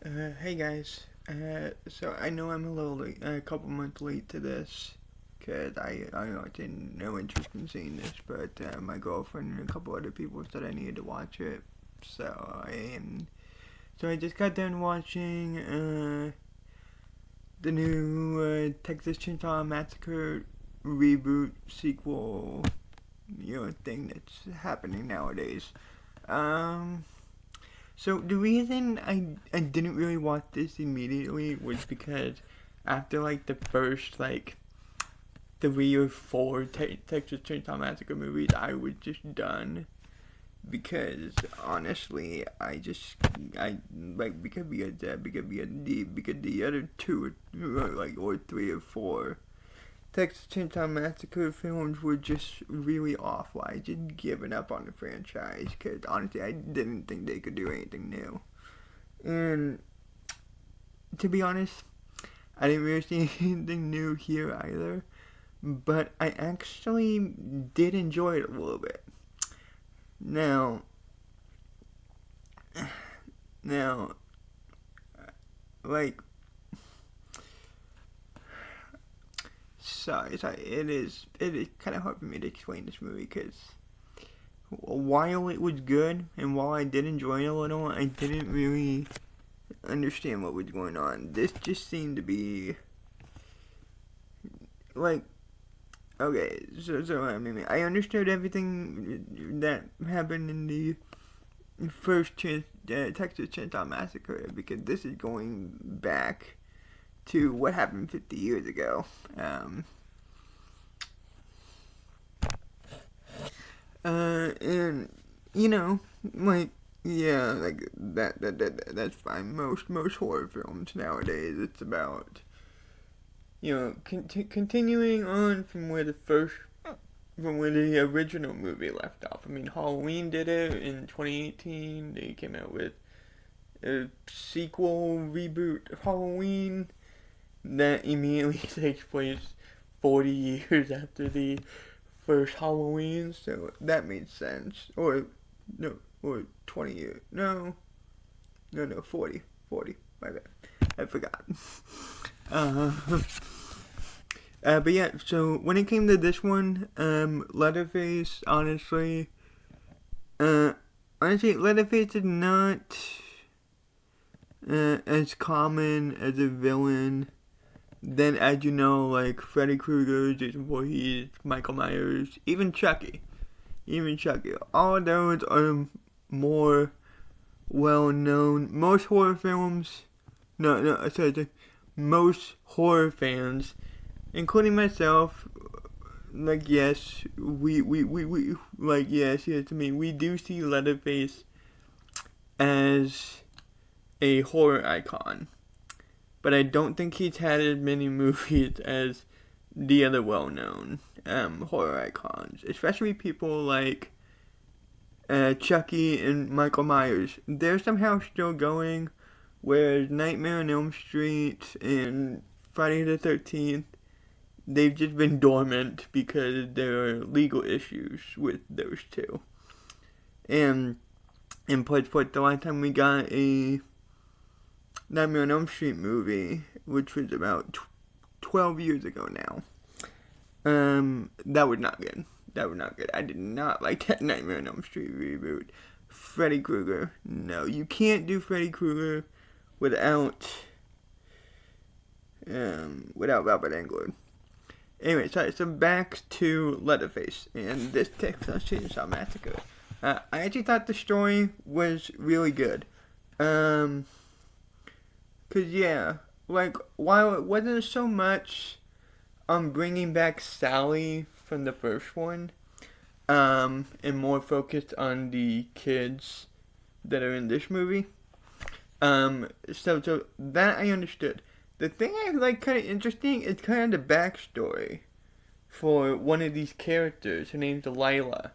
Hey guys. So I know I'm a little late, a couple months late to this, cause I didn't no interest in seeing this, but my girlfriend and a couple other people said I needed to watch it, so I just got done watching the new Texas Chainsaw Massacre reboot sequel, thing that's happening nowadays. Um, So the reason I didn't really watch this immediately was because after like the first like 3 or 4 Texas Chainsaw Massacre movies, I was just done because honestly because the other two or 3 or 4 Texas Chainsaw Massacre films were just really awful. I just given up on the franchise because honestly, I didn't think they could do anything new. And to be honest, I didn't really see anything new here either. But I actually did enjoy it a little bit. Now, now, like, sorry, it is kind of hard for me to explain this movie because while it was good and while I did enjoy it a little, I didn't really understand what was going on. This just seemed to be like, okay, so I mean, I understood everything that happened in the first Texas Chainsaw Massacre because this is going back to what happened 50 years ago. And like, yeah, like that's fine. Most horror films nowadays, it's about continuing on from where the original movie left off. I mean, Halloween did it in 2018. They came out with a sequel reboot of Halloween that immediately takes place 40 years after the first Halloween, so that made sense. Or, no, or 20 years. No, 40. 40, my bad. I forgot. uh, but yeah, so when it came to this one, Leatherface, Leatherface is not as common as a villain then, as you know, like Freddy Krueger, Jason Voorhees, Michael Myers, even Chucky, all of those are more well known. Most horror films, most horror fans, including myself, like yes, yes, I mean we do see Leatherface as a horror icon. But I don't think he's had as many movies as the other well-known horror icons, especially people like Chucky and Michael Myers. They're somehow still going, whereas Nightmare on Elm Street and Friday the 13th, they've just been dormant because there are legal issues with those two. And plus, the last time we got a Nightmare on Elm Street movie, which was about 12 years ago now. That was not good. I did not like that Nightmare on Elm Street reboot. Freddy Krueger. No, you can't do Freddy Krueger without Robert Englund. Anyway, so back to Leatherface and this Texas Chainsaw Massacre. I actually thought the story was really good. Cause yeah, like while it wasn't so much bringing back Sally from the first one, and more focused on the kids that are in this movie. So that I understood. The thing I like kind of interesting is kind of the backstory for one of these characters. Her name's Delilah.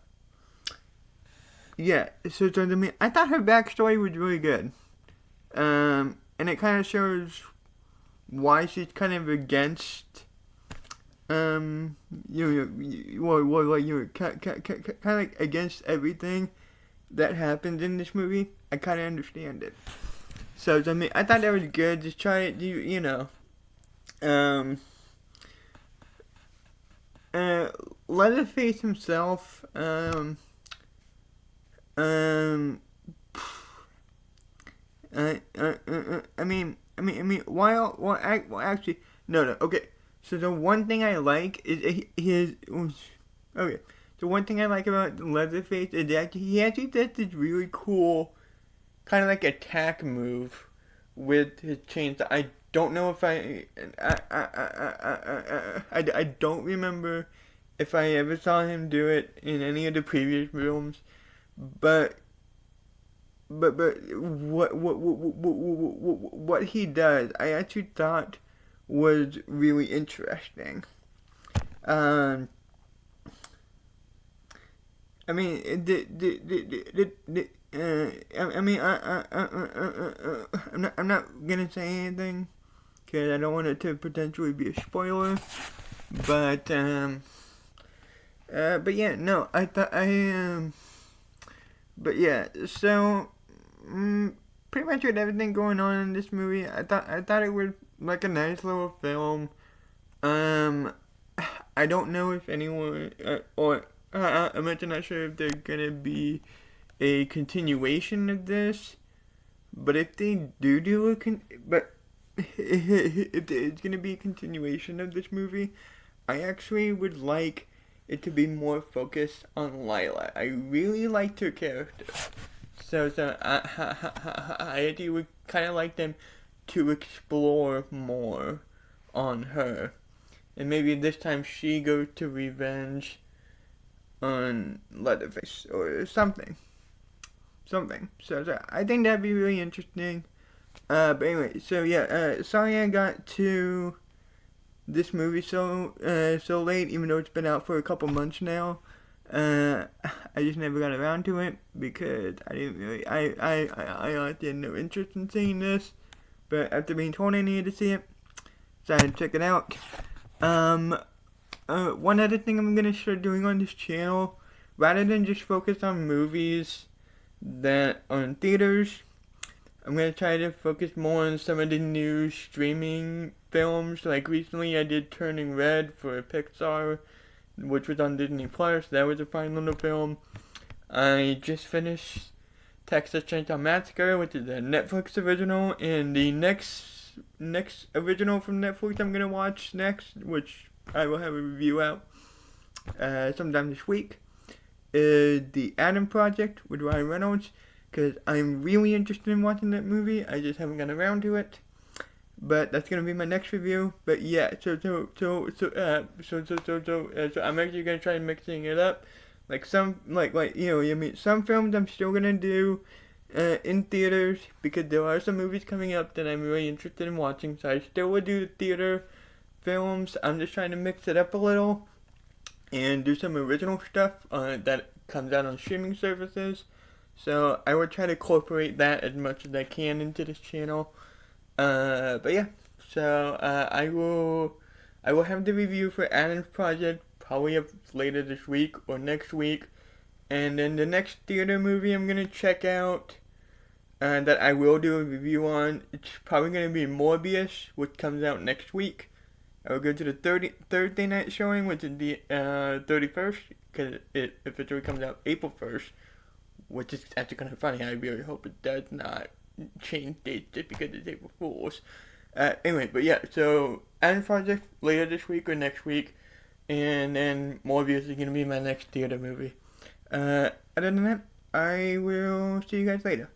Yeah, so I mean, I thought her backstory was really good. And it kind of shows why she's kind of against, kind of like against everything that happens in this movie. I kind of understand it. So I mean, I thought that was good. Just try it, you know. Um, uh, Leatherface himself. Um, well, actually, no. Okay. So the one thing I like is his. Okay. The one thing I like about Leatherface is that he actually does this really cool, kind of like attack move with his chains. I don't know if I don't remember if I ever saw him do it in any of the previous films, but what he does, I actually thought was really interesting. Um, I mean, I'm not gonna say anything because I don't want it to potentially be a spoiler. But but yeah, no, I thought but yeah, so pretty much with everything going on in this movie, I thought it was like a nice little film. Um, I don't know if anyone or I'm actually not sure if there's gonna be a continuation of this, but if they do but if there's gonna be a continuation of this movie, I actually would like it to be more focused on Lila. I really liked her character. So I actually would kind of like them to explore more on her. And maybe this time she goes to revenge on Leatherface or something. So I think that'd be really interesting. But anyway, so yeah, sorry I got to this movie so late, even though it's been out for a couple months now. I just never got around to it because I didn't really, I honestly had no interest in seeing this. But after being told I needed to see it, decided to check it out. One other thing I'm gonna start doing on this channel, rather than just focus on movies that are in theaters, I'm gonna try to focus more on some of the new streaming films. Like recently, I did Turning Red for Pixar, which was on Disney Plus. That was a fine little film. I just finished Texas Chainsaw Massacre, which is a Netflix original, and the next original from Netflix I'm gonna watch next, which I will have a review out sometime this week, is The Adam Project with Ryan Reynolds, because I'm really interested in watching that movie. I just haven't gotten around to it. But that's gonna be my next review. But yeah, so I'm actually gonna try mixing it up. Like some some films I'm still gonna do in theaters because there are some movies coming up that I'm really interested in watching. So I still would do the theater films. I'm just trying to mix it up a little and do some original stuff that comes out on streaming services. So I would try to incorporate that as much as I can into this channel. But yeah, so I will have the review for Adam's Project probably up later this week or next week, and then the next theater movie I'm gonna check out that I will do a review on. It's probably gonna be Morbius, which comes out next week. I will go to the Thursday night showing, which is the 31st, because it officially comes out April 1st, which is actually kind of funny. I really hope it does not change dates just because it's April Fool's. Anyway, but yeah, so Adam Project later this week or next week, and then Morbius is gonna be my next theater movie. Other than that, I will see you guys later.